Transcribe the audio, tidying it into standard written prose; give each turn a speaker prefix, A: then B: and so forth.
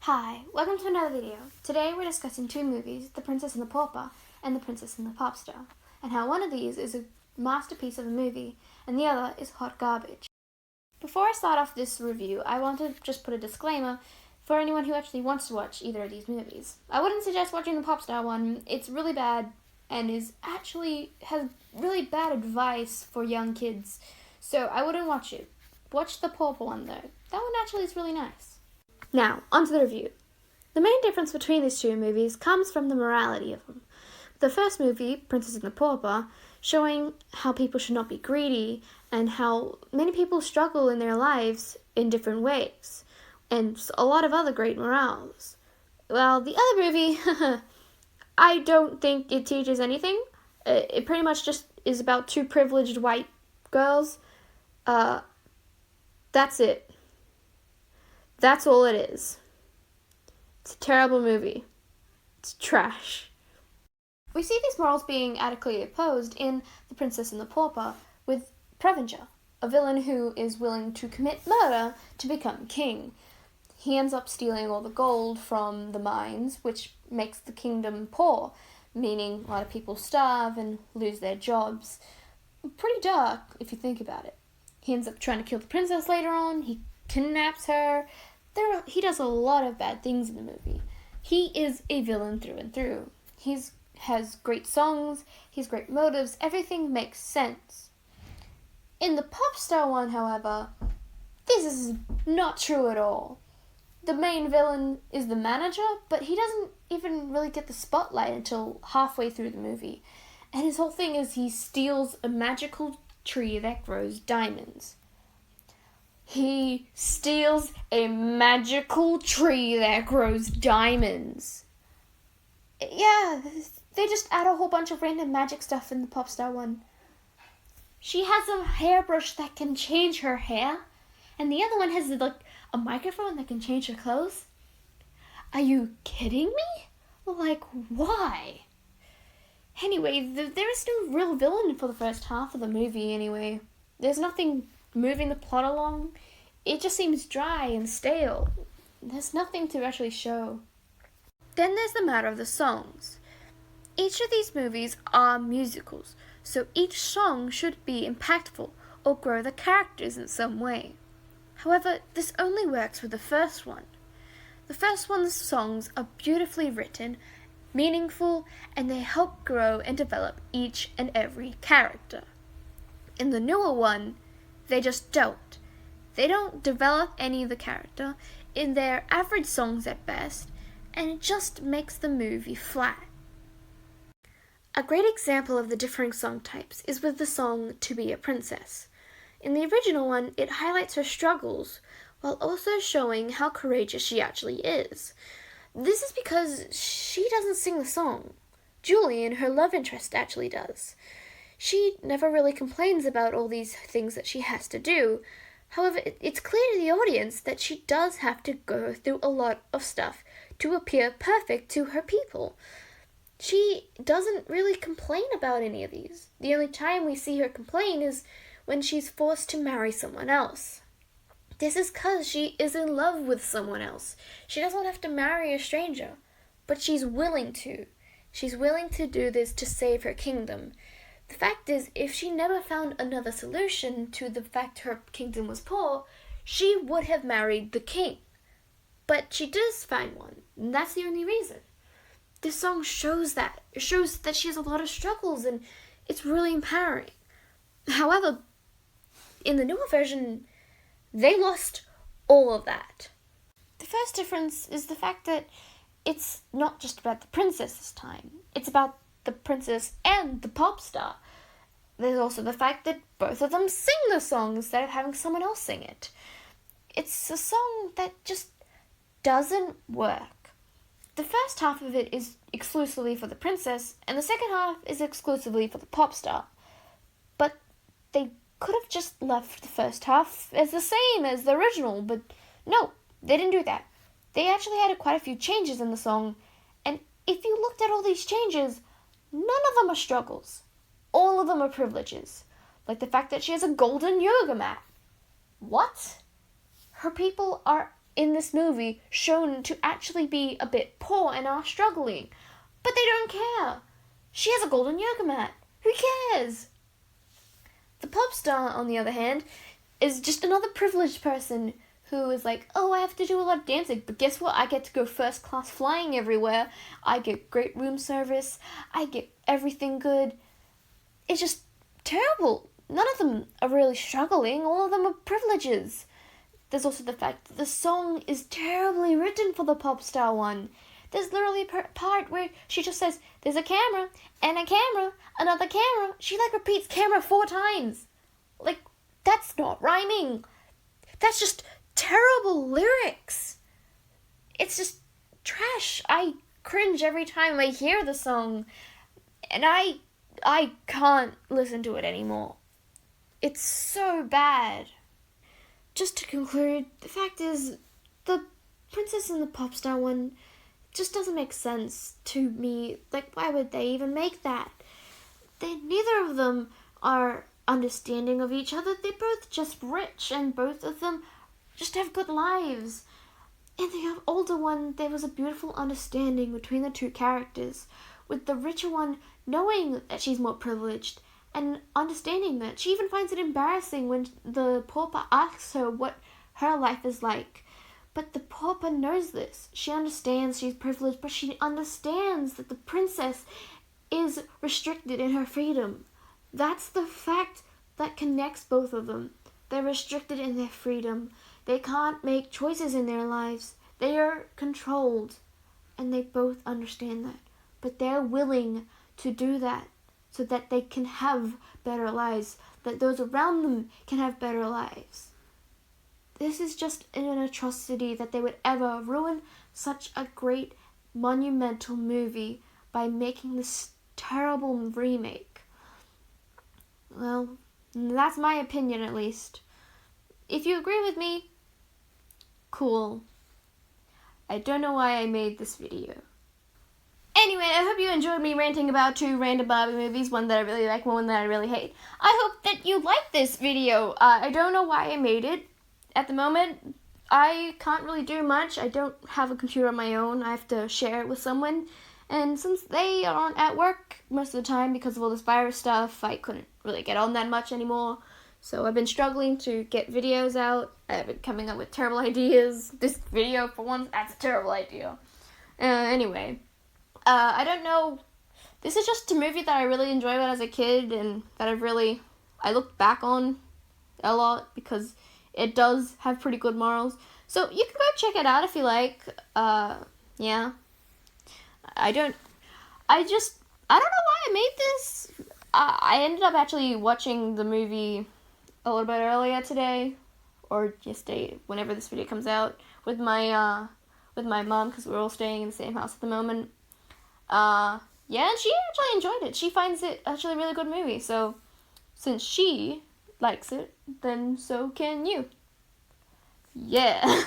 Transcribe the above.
A: Hi, welcome to another video. Today we're discussing two movies, The Princess and the Pauper and The Princess and the Popstar, and how one of these is a masterpiece of a movie and the other is hot garbage. Before I start off this review, I want to just put a disclaimer for anyone who actually wants to watch either of these movies. I wouldn't suggest watching the Popstar one. It's really bad and has really bad advice for young kids, so I wouldn't watch it. Watch the Pauper one though. That one actually is really nice. Now, onto the review. The main difference between these two movies comes from the morality of them. The first movie, Princess and the Pauper, showing how people should not be greedy and how many people struggle in their lives in different ways, and a lot of other great morals. Well, the other movie, I don't think it teaches anything. It pretty much just is about two privileged white girls. That's it. That's all it is. It's a terrible movie. It's trash. We see these morals being adequately opposed in The Princess and the Pauper with Prevenger, a villain who is willing to commit murder to become king. He ends up stealing all the gold from the mines, which makes the kingdom poor, meaning a lot of people starve and lose their jobs. Pretty dark if you think about it. He ends up trying to kill the princess later on. He kidnaps her. He does a lot of bad things in the movie. He is a villain through and through. He has great songs, he has great motives, everything makes sense. In the Popstar one, however, this is not true at all. The main villain is the manager, but he doesn't even really get the spotlight until halfway through the movie. And his whole thing is he steals a magical tree that grows diamonds. He steals a magical tree that grows diamonds. Yeah, they just add a whole bunch of random magic stuff in the Popstar one. She has a hairbrush that can change her hair, and the other one has a microphone that can change her clothes. Are you kidding me? Why? Anyway, there is no real villain for the first half of the movie anyway. There's nothing moving the plot along. It just seems dry and stale. There's nothing to actually show. Then there's the matter of the songs. Each of these movies are musicals, so each song should be impactful or grow the characters in some way. However, this only works with the first one. The first one's songs are beautifully written, meaningful, and they help grow and develop each and every character. In the newer one, they just don't. They don't develop any of the character in their average songs at best, and it just makes the movie flat. A great example of the differing song types is with the song To Be a Princess. In the original one, it highlights her struggles, while also showing how courageous she actually is. This is because she doesn't sing the song. Julian, her love interest, actually does. She never really complains about all these things that she has to do. However, it's clear to the audience that she does have to go through a lot of stuff to appear perfect to her people. She doesn't really complain about any of these. The only time we see her complain is when she's forced to marry someone else. This is because she is in love with someone else. She doesn't have to marry a stranger, but she's willing to. She's willing to do this to save her kingdom. The fact is, if she never found another solution to the fact her kingdom was poor, she would have married the king. But she does find one, and that's the only reason. This song shows that. It shows that she has a lot of struggles, and it's really empowering. However, in the newer version, they lost all of that. The first difference is the fact that it's not just about the princess this time. It's about the princess and the pop star. There's also the fact that both of them sing the song instead of having someone else sing it. It's a song that just doesn't work. The first half of it is exclusively for the princess, and the second half is exclusively for the pop star. But they could have just left the first half as the same as the original, but no, they didn't do that. They actually had quite a few changes in the song, and if you looked at all these changes, none of them are struggles. All of them are privileges. Like the fact that she has a golden yoga mat. What? Her people are in this movie shown to actually be a bit poor and are struggling. But they don't care. She has a golden yoga mat. Who cares? The pop star, on the other hand, is just another privileged person who is like, oh, I have to do a lot of dancing, but guess what? I get to go first class flying everywhere. I get great room service. I get everything good. It's just terrible. None of them are really struggling. All of them are privileges. There's also the fact that the song is terribly written for the pop star one. There's literally a part where she just says, there's a camera, and a camera, another camera. She repeats camera 4 times. That's not rhyming. That's just terrible lyrics. It's just trash. I cringe every time I hear the song, and I can't listen to it anymore. It's so bad. Just to conclude, the fact is, the Princess and the Pop Star one just doesn't make sense to me. Why would they even make that? Neither of them are understanding of each other. They're both just rich, and both of them just have good lives. In the older one, there was a beautiful understanding between the two characters, with the richer one knowing that she's more privileged and understanding that. She even finds it embarrassing when the pauper asks her what her life is like. But the pauper knows this. She understands she's privileged, but she understands that the princess is restricted in her freedom. That's the fact that connects both of them. They're restricted in their freedom. They can't make choices in their lives. They are controlled, and they both understand that. But they're willing to do that so that they can have better lives, that those around them can have better lives. This is just an atrocity that they would ever ruin such a great, monumental movie by making this terrible remake. Well, that's my opinion at least. If you agree with me, cool. I don't know why I made this video. Anyway, I hope you enjoyed me ranting about 2 random Barbie movies, one that I really like, one that I really hate. I hope that you liked this video. I don't know why I made it. At the moment, I can't really do much. I don't have a computer of my own. I have to share it with someone. And since they aren't at work most of the time because of all this virus stuff, I couldn't really get on that much anymore. So I've been struggling to get videos out. I've been coming up with terrible ideas. This video, for one, that's a terrible idea. Anyway, I don't know. This is just a movie that I really enjoyed when I was a kid, and that I look back on a lot because it does have pretty good morals. So you can go check it out if you like. Yeah. I don't know why I made this. I ended up actually watching the movie a little bit earlier today, or yesterday, whenever this video comes out, with my mom, because we're all staying in the same house at the moment. Yeah, and she actually enjoyed it. She finds it actually a really good movie, so since she likes it, then so can you. Yeah.